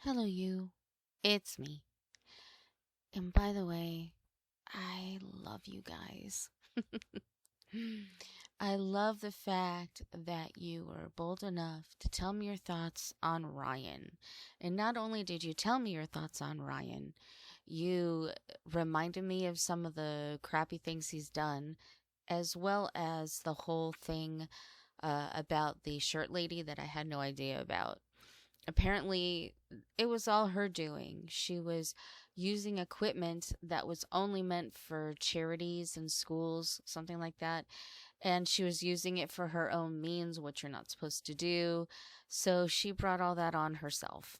Hello, you. It's me. And by the way, I love you guys. I love the fact that you were bold enough to tell me your thoughts on Ryan. And not only did you tell me your thoughts on Ryan, you reminded me of some of the crappy things he's done, as well as the whole thing about the shirt lady that I had no idea about. Apparently, it was all her doing. She was using equipment that was only meant for charities and schools, something like that. And she was using it for her own means, which you're not supposed to do. So she brought all that on herself.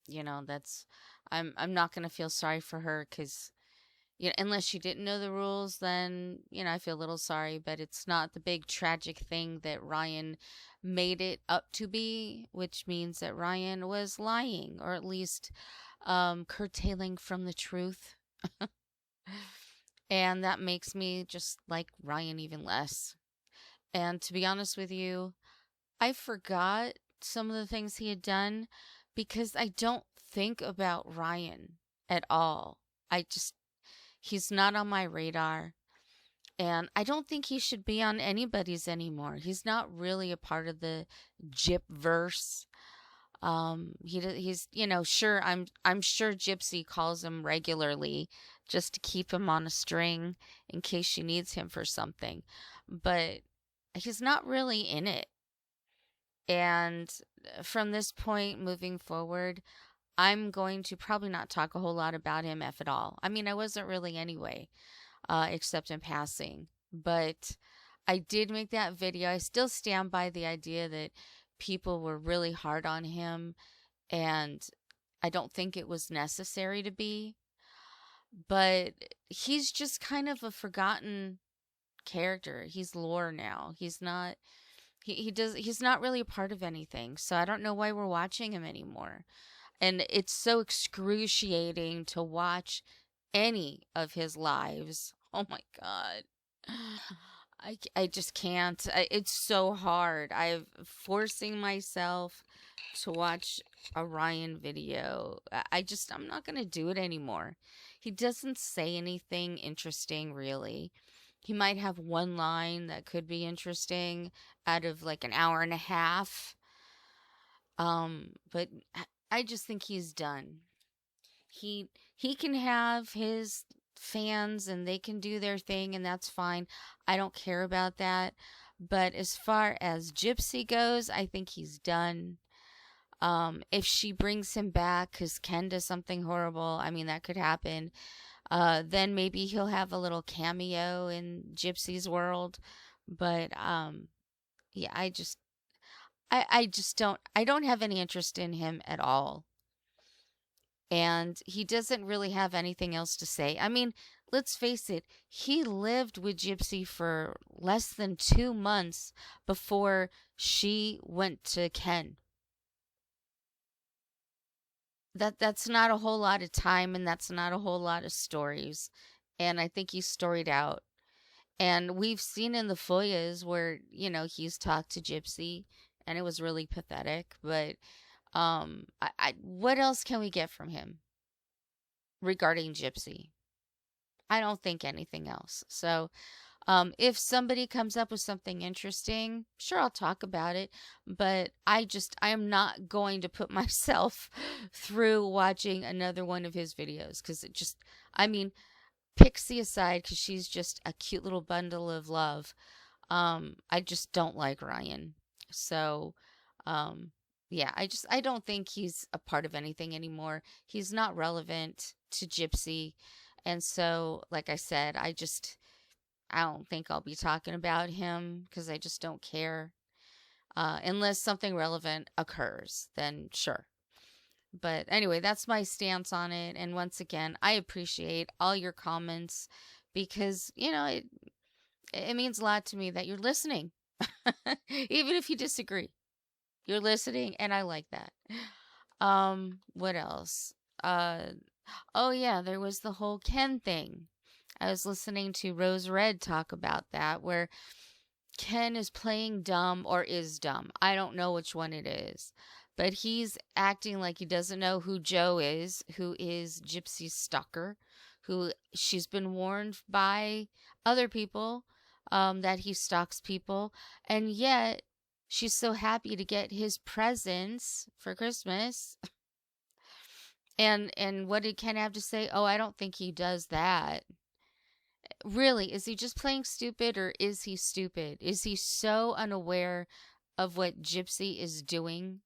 That's I'm not going to feel sorry for her cuz unless she didn't know the rules, then, I feel a little sorry, but it's not the big tragic thing that Ryan made it up to be, which means that Ryan was lying or at least curtailing from the truth. And that makes me just like Ryan even less. And to be honest with you, I forgot some of the things he had done because I don't think about Ryan at all. He's not on my radar. And I don't think he should be on anybody's anymore. He's not really a part of the Gyp verse. He's sure I'm sure Gypsy calls him regularly just to keep him on a string in case she needs him for something, but he's not really in it. And from this point moving forward, I'm going to probably not talk a whole lot about him, if at all. I mean, I wasn't really anyway, except in passing. But I did make that video. I still stand by the idea that people were really hard on him, and I don't think it was necessary to be. But he's just kind of a forgotten character. He's lore now. He's not really a part of anything. So I don't know why we're watching him anymore. And it's so excruciating to watch any of his lives. Oh my God. I just can't. It's so hard. I'm forcing myself to watch a Ryan video. I'm not going to do it anymore. He doesn't say anything interesting, really. He might have one line that could be interesting out of like an hour and a half. But I just think he's done. He can have his fans and they can do their thing and that's fine. I don't care about that. But as far as Gypsy goes, I think he's done. If she brings him back because Ken does something horrible, I mean that could happen. Then maybe he'll have a little cameo in Gypsy's world. But yeah, I don't have any interest in him at all. And he doesn't really have anything else to say. I mean, let's face it, he lived with Gypsy for less than 2 months before she went to Ken. That's not a whole lot of time and that's not a whole lot of stories. And I think he's storied out. And we've seen in the Foyas where, he's talked to Gypsy and it was really pathetic. But what else can we get from him regarding Gypsy? I don't think anything else. So, if somebody comes up with something interesting, sure, I'll talk about it. But I am not going to put myself through watching another one of his videos because I mean, Pixie aside, because she's just a cute little bundle of love. I just don't like Ryan. So, um, yeah, I don't think he's a part of anything anymore. He's not relevant to Gypsy. And so, like I said, I don't think I'll be talking about him because I just don't care. Unless something relevant occurs, then sure. But anyway, that's my stance on it. And once again, I appreciate all your comments because, it means a lot to me that you're listening. Even if you disagree, you're listening, and I like that. What else? Uh, oh yeah, there was the whole Ken thing. I was listening to Rose Red talk about that, where Ken is playing dumb or is dumb. I don't know which one it is. but he's acting like he doesn't know who Joe is, who is Gypsy's stalker, who she's been warned by other people that he stalks people, and yet she's so happy to get his presents for Christmas. And what did Ken have to say? Oh, I don't think he does that. Really, is he just playing stupid, or is he stupid? Is he so unaware of what Gypsy is doing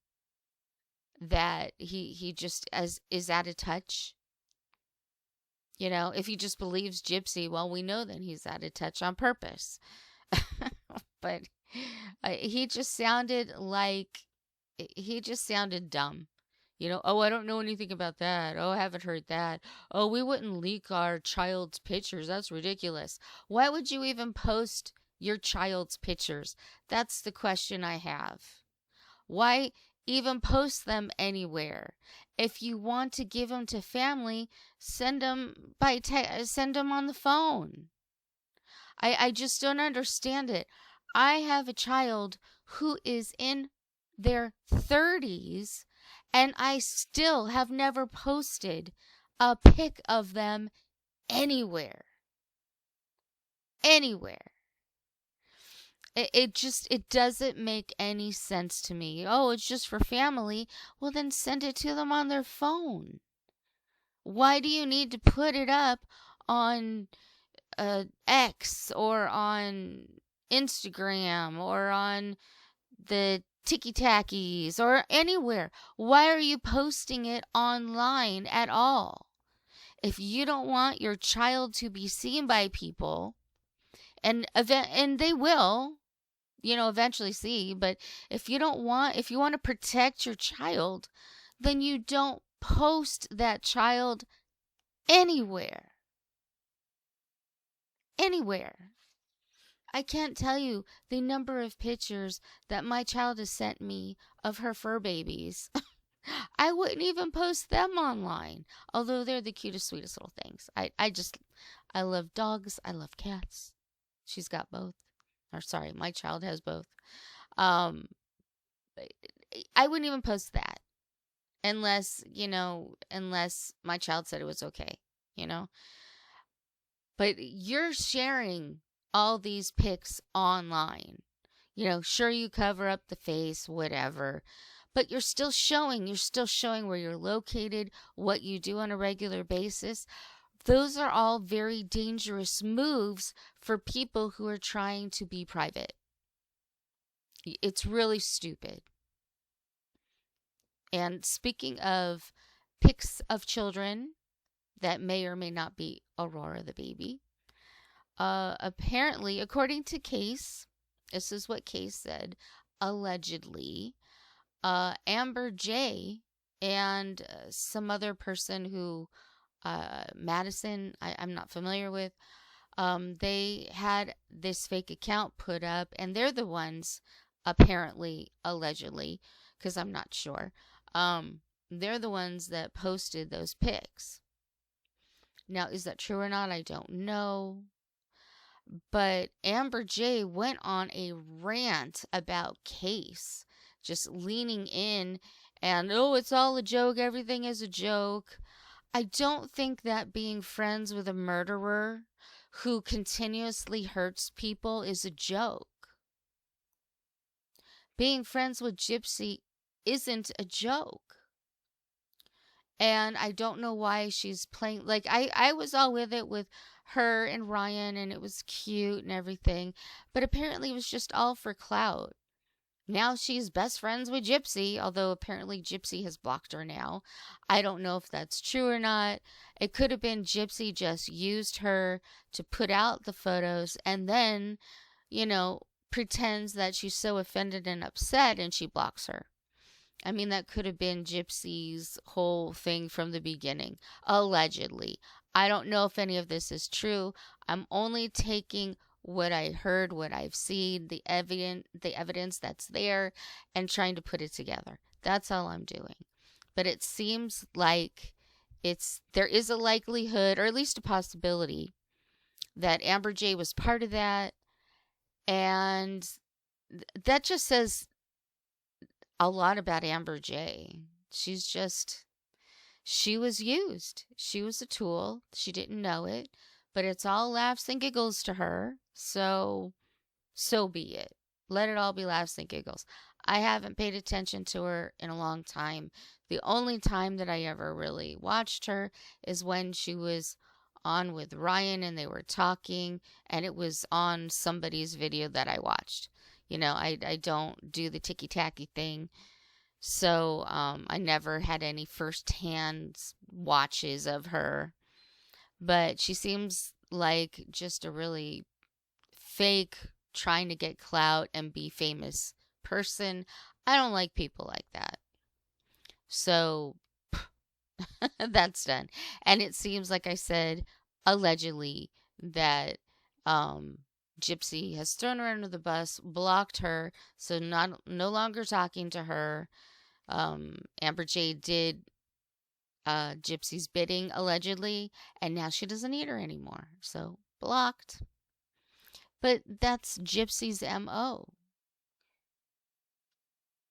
that he just as is out of touch? You know, if he just believes Gypsy, well, we know that he's out of touch on purpose. But he just sounded like he just sounded dumb. You know, oh, I don't know anything about that. Oh, I haven't heard that. Oh, we wouldn't leak our child's pictures. That's ridiculous. Why would you even post your child's pictures? That's the question I have. Why even post them anywhere? If you want to give them to family, send them send them on the phone. I just don't understand it. I have a child who is in their 30s, and I still have never posted a pic of them anywhere. Anywhere. It doesn't make any sense to me. Oh, it's just for family. Well, then send it to them on their phone. Why do you need to put it up on X or on Instagram or on the Tiki Takis or anywhere? Why are you posting it online at all? If you don't want your child to be seen by people, and they will, eventually see, but if you want to protect your child, then you don't post that child anywhere. Anywhere. I can't tell you the number of pictures that my child has sent me of her fur babies. I wouldn't even post them online, although they're the cutest, sweetest little things. I love dogs. I love cats. She's got both. Or sorry, my child has both. I wouldn't even post that unless my child said it was okay, But you're sharing all these pics online. Sure, you cover up the face, whatever, but you're still showing where you're located, what you do on a regular basis. Those are all very dangerous moves for people who are trying to be private. It's really stupid. And speaking of pics of children that may or may not be Aurora the baby, apparently, according to Case, this is what Case said, allegedly, Amber J and some other person who, Madison, I'm not familiar with, they had this fake account put up, and they're the ones, apparently, allegedly, because I'm not sure, they're the ones that posted those pics. Now, is that true or not? I don't know. But Amber J went on a rant about Case, just leaning in and, oh, it's all a joke. Everything is a joke. I don't think that being friends with a murderer who continuously hurts people is a joke. Being friends with Gypsy isn't a joke. And I don't know why she's playing. Like, I was all with it with her and Ryan, and it was cute and everything. But apparently it was just all for clout. Now she's best friends with Gypsy, although apparently Gypsy has blocked her now. I don't know if that's true or not. It could have been Gypsy just used her to put out the photos and then, pretends that she's so offended and upset and she blocks her. I mean, that could have been Gypsy's whole thing from the beginning, allegedly. I don't know if any of this is true. I'm only taking what I heard, what I've seen, the evidence that's there, and trying to put it together. That's all I'm doing. But it seems like there is a likelihood, or at least a possibility, that Amber J was part of that, and that just says, a lot about Amber J. She's just, she was used. She was a tool. She didn't know it, but it's all laughs and giggles to her. So be it. Let it all be laughs and giggles. I haven't paid attention to her in a long time. The only time that I ever really watched her is when she was on with Ryan and they were talking, and it was on somebody's video that I watched. I don't do the ticky tacky thing. So I never had any first-hand watches of her. But she seems like just a really fake, trying to get clout and be famous person. I don't like people like that. So that's done. And it seems like I said, allegedly, that um, Gypsy has thrown her under the bus, blocked her, so no longer talking to her. Amber J did Gypsy's bidding allegedly, and now she doesn't need her anymore. So blocked. But that's Gypsy's MO.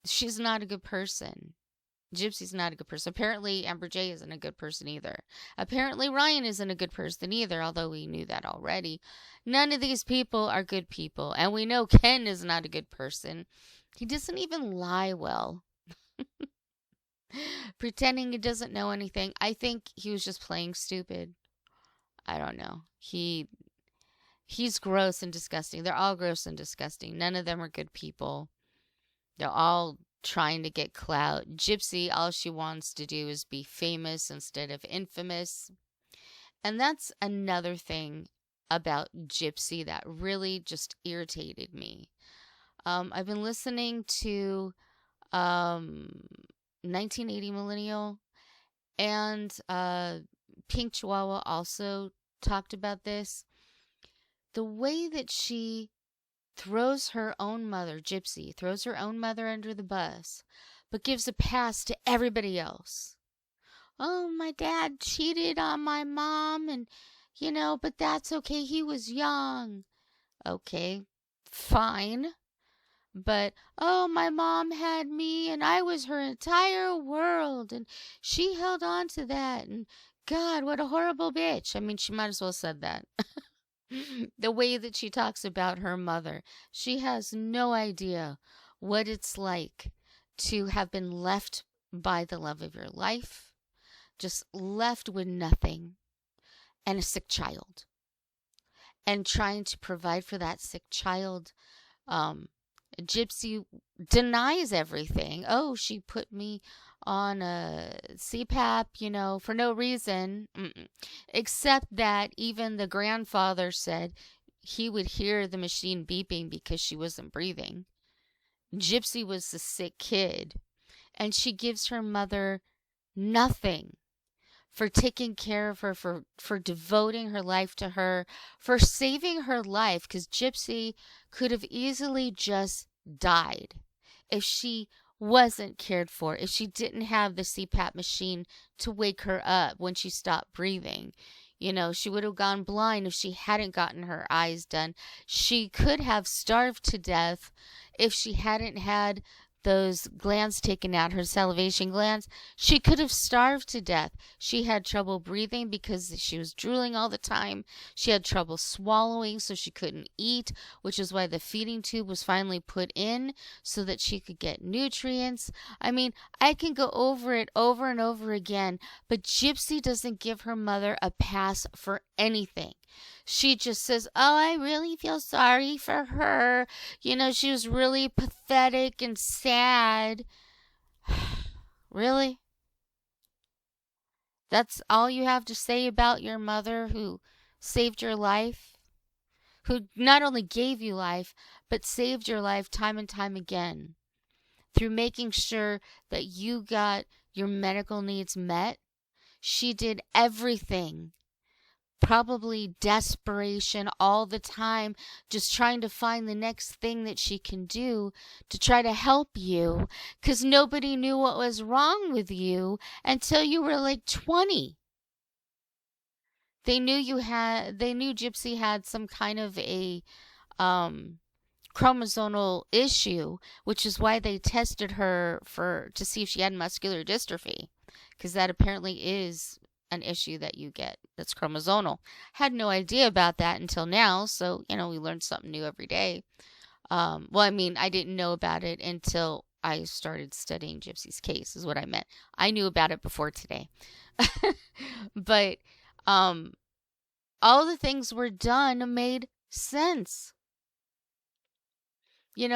She's not a good person. Gypsy's not a good person. Apparently, Amber J isn't a good person either. Apparently, Ryan isn't a good person either, although we knew that already. None of these people are good people. And we know Ken is not a good person. He doesn't even lie well. Pretending he doesn't know anything. I think he was just playing stupid. I don't know. He's gross and disgusting. They're all gross and disgusting. None of them are good people. They're all trying to get clout. Gypsy, all she wants to do is be famous instead of infamous. And that's another thing about Gypsy that really just irritated me. I've been listening to 1980 Millennial, and Pink Chihuahua also talked about this. The way that she throws her own mother, Gypsy, throws her own mother under the bus, but gives a pass to everybody else. Oh, my dad cheated on my mom, and, but that's okay. He was young. Okay, fine. But, oh, my mom had me, and I was her entire world, and she held on to that, and God, what a horrible bitch. I mean, she might as well have said that. The way that she talks about her mother, she has no idea what it's like to have been left by the love of your life, just left with nothing, and a sick child, and trying to provide for that sick child. Gypsy denies everything. Oh, she put me on a CPAP, for no reason. Except that even the grandfather said he would hear the machine beeping because she wasn't breathing. Gypsy was the sick kid, and she gives her mother nothing for taking care of her, for devoting her life to her, for saving her life, because Gypsy could have easily just died if she wasn't cared for, if she didn't have the CPAP machine to wake her up when she stopped breathing. She would have gone blind if she hadn't gotten her eyes done. She could have starved to death if she hadn't had those glands taken out, her salivation glands. She could have starved to death. She had trouble breathing because she was drooling all the time. She had trouble swallowing, so she couldn't eat, which is why the feeding tube was finally put in so that she could get nutrients. I mean, I can go over it over and over again, but Gypsy doesn't give her mother a pass for anything. She just says, oh, I really feel sorry for her. She was really pathetic and sad. Really? That's all you have to say about your mother who saved your life? Who not only gave you life, but saved your life time and time again through making sure that you got your medical needs met. She did everything. Probably desperation all the time, just trying to find the next thing that she can do to try to help you, because nobody knew what was wrong with you until you were like 20. They knew Gypsy had some kind of a chromosomal issue, which is why they tested her to see if she had muscular dystrophy, because that apparently is an issue that you get that's chromosomal. Had no idea about that until now, so we learn something new every day. Well, I mean, I didn't know about it until I started studying Gypsy's case, is what I meant. I knew about it before today. But all the things were done made sense.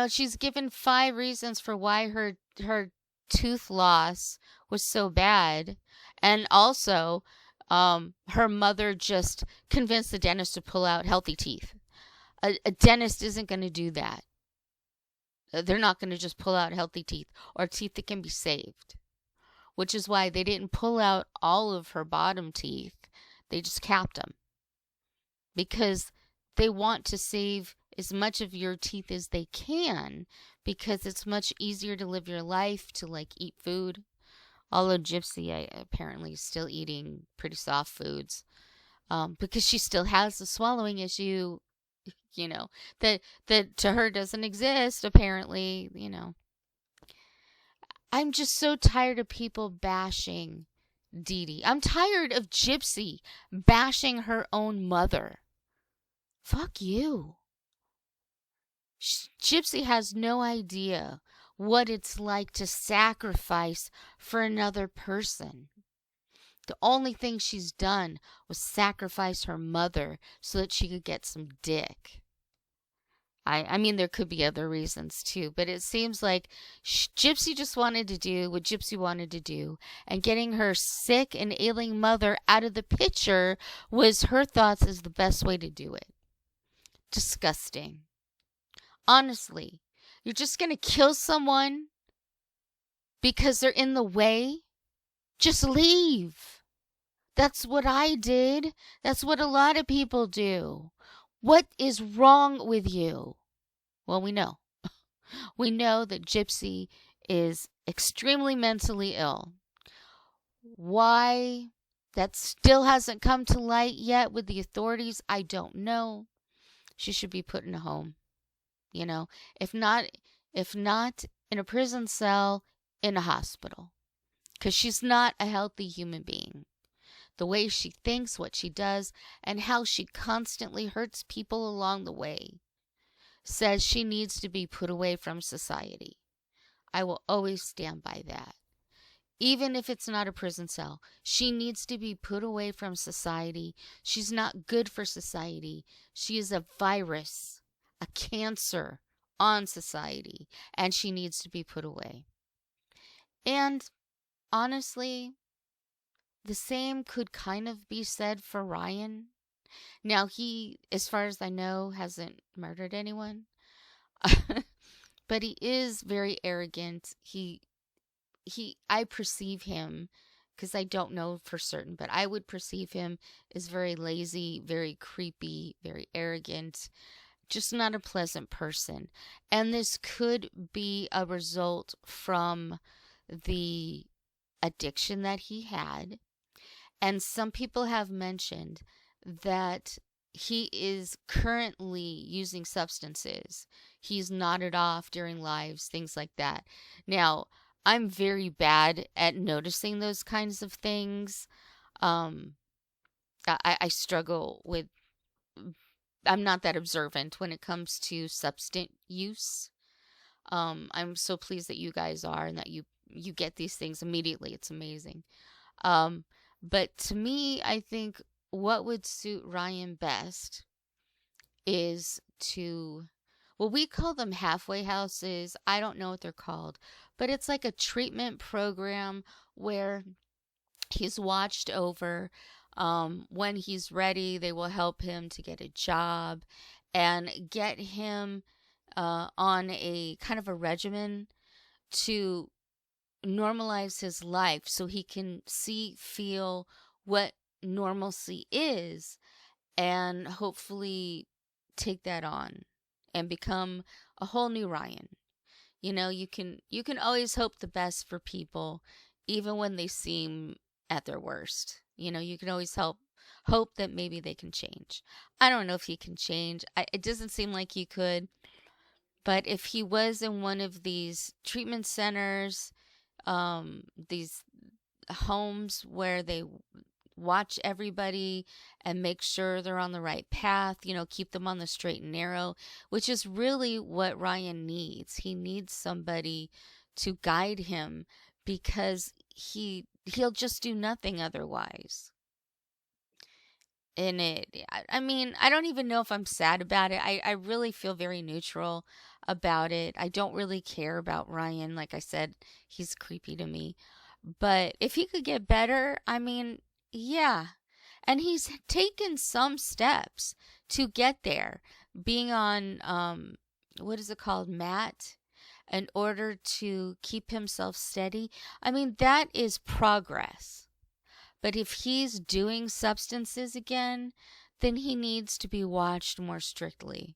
She's given 5 reasons for why her tooth loss was so bad. And also, her mother just convinced the dentist to pull out healthy teeth. A dentist isn't going to do that. They're not going to just pull out healthy teeth or teeth that can be saved, which is why they didn't pull out all of her bottom teeth. They just capped them because they want to save as much of your teeth as they can, because it's much easier to live your life, to eat food. Although Gypsy apparently is still eating pretty soft foods, because she still has the swallowing issue, that to her doesn't exist, apparently. I'm just so tired of people bashing Dee Dee. I'm tired of Gypsy bashing her own mother. Fuck you. Gypsy has no idea what it's like to sacrifice for another person. The only thing she's done was sacrifice her mother so that she could get some dick. I mean, there could be other reasons too, but it seems like Gypsy just wanted to do what Gypsy wanted to do, and getting her sick and ailing mother out of the picture was her thoughts is the best way to do it. Disgusting. Honestly, you're just going to kill someone because they're in the way? Just leave. That's what I did. That's what a lot of people do. What is wrong with you? Well, we know. We know that Gypsy is extremely mentally ill. Why that still hasn't come to light yet with the authorities, I don't know. She should be put in a home. If not in a prison cell, in a hospital. Because she's not a healthy human being. The way she thinks, what she does, and how she constantly hurts people along the way says she needs to be put away from society. I will always stand by that. Even if it's not a prison cell, she needs to be put away from society. She's not good for society. She is a virus, a cancer on society, and she needs to be put away. And honestly, the same could kind of be said for Ryan. Now, he, as far as I know, hasn't murdered anyone. But he is very arrogant. I perceive him, because I don't know for certain, but I would perceive him as very lazy, very creepy, very arrogant, just not a pleasant person. And this could be a result from the addiction that he had. And some people have mentioned that he is currently using substances. He's nodded off during lives, things like that. Now, I'm very bad at noticing those kinds of things. I struggle with, I'm not that observant when it comes to substance use. I'm so pleased that you guys are, and that you get these things immediately. It's amazing. But to me, I think what would suit Ryan best is to, well, we call them halfway houses. I don't know what they're called, but it's like a treatment program where he's watched over. When he's ready, they will help him to get a job and get him on a kind of a regimen to normalize his life so he can feel what normalcy is, and hopefully take that on and become a whole new Ryan. You can always hope the best for people, even when they seem at their worst. You can always hope that maybe they can change. I don't know if he can change. It doesn't seem like he could. But if he was in one of these treatment centers, these homes where they watch everybody and make sure they're on the right path, keep them on the straight and narrow, which is really what Ryan needs. He needs somebody to guide him because he'll just do nothing otherwise. In it, I mean, I don't even know if I'm sad about it. I really feel very neutral about it. I don't really care about Ryan. Like I said, he's creepy to me. But if he could get better, I mean, yeah. And he's taken some steps to get there. Being on what is it called? Mat, in order to keep himself steady. I mean, that is progress. But if he's doing substances again, then he needs to be watched more strictly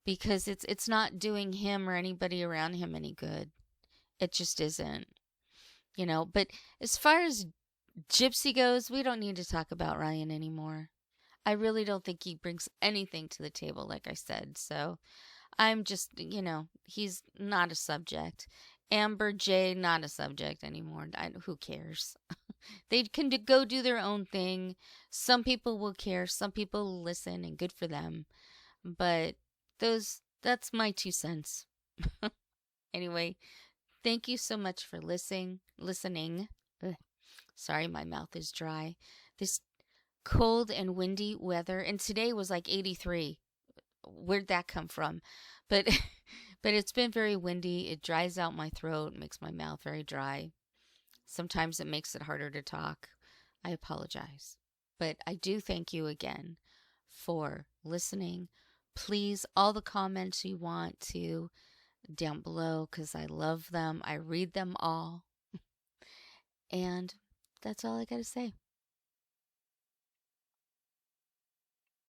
because it's not doing him or anybody around him any good. It just isn't. But as far as Gypsy goes, we don't need to talk about Ryan anymore. I really don't think he brings anything to the table, like I said. So I'm just, he's not a subject. Amber J, not a subject anymore. Who cares? They can go do their own thing. Some people will care, some people will listen, and good for them. But that's my 2 cents. Anyway, thank you so much for listening. Ugh. Sorry, my mouth is dry. This cold and windy weather, and today was like 83. Where'd that come from? But but it's been very windy. It dries out my throat, makes my mouth very dry. Sometimes it makes it harder to talk. I apologize. But I do thank you again for listening. Please, all the comments you want to down below because I love them. I read them all. And that's all I got to say.